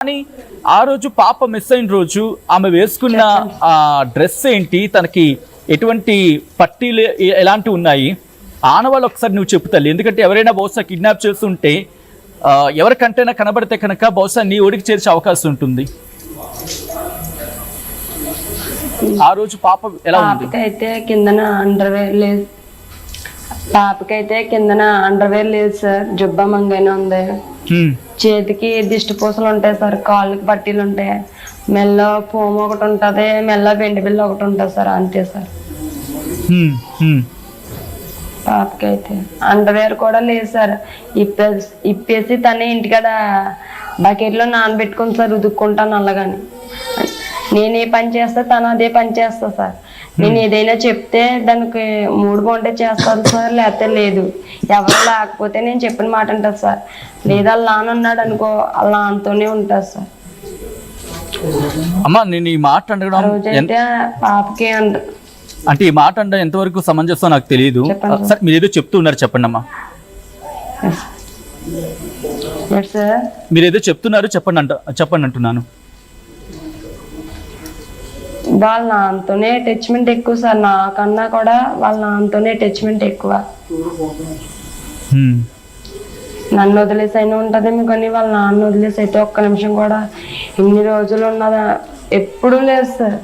కానీ ఆ రోజు పాప మిస్ అయిన రోజు ఆమె వేసుకున్న ఆ డ్రెస్ ఏంటి, తనకి ఎటువంటి పట్టీలు ఎలాంటివి ఉన్నాయి, ఆనవాళ్ళు ఒకసారి నువ్వు చెప్తాలి. ఎందుకంటే ఎవరైనా బహుశా కిడ్నాప్ చేస్తుంటే ఎవరికంటైనా కనబడితే కనుక బహుశా నీ ఒడికి చేర్చే అవకాశం ఉంటుంది. ఆ రోజు పాప ఎలా ఉంది? పాపకైతే కిందన అండర్వేర్ లేదు సార్, జుబ్బా మంగానే ఉంది. చేతికి దిష్టి పూసలు ఉంటాయి సార్, కాళ్ళకి పట్టీలు ఉంటాయి, మెల్ల ఫోమ్ ఒకటి ఉంటది, మెల్ల వెండి బిల్ల ఒకటి ఉంటుంది సార్, అంతే సార్. పాపకైతే అండర్వేర్ కూడా లేదు సార్. ఇప్పేసి తనే ఇంటికాడ బకెట్లో నానబెట్టుకుని సార్ ఉదుక్కుంటాను అలాగని. నేను ఏ పని చేస్తా తను అదే పని చేస్తా సార్. నేను ఏదైనా చెప్తే దానికి మూడు బాగుంటే చేస్తాను సార్, లేకపోతే లేదు. ఎవరు లేకపోతే నేను చెప్పిన మాట ఉంటుంది సార్. లేదా వాళ్ళ నాన్న ఉన్నాడు అనుకో, వాళ్ళ నాన్నతోనే ఉంటుంది సార్. అమ్మా నేను ఈ మాట అనడం రోజైతే పాపకి అంటే ఈ మాట అంటే ఎంతవరకు సమంజసం నాకు తెలియదు. సార్ మీరు ఏదో చెప్తున్నారు, చెప్పండి అమ్మా. మీరు ఏదో చెప్తున్నారు, చెప్పండి అంటున్నాను. వాళ్ళ నాన్నతోనే అటాచ్మెంట్ ఎక్కువ సార్, నాకన్నా కూడా వాళ్ళ నాన్నతోనే అటాచ్మెంట్ ఎక్కువ. నన్ను వదిలేసి అయినా ఉంటుందేమో కానీ వాళ్ళ నాన్న వదిలేసి అయితే ఒక్క నిమిషం కూడా ఇన్ని రోజులు ఉన్నదా ఎప్పుడూ లేదు సార్.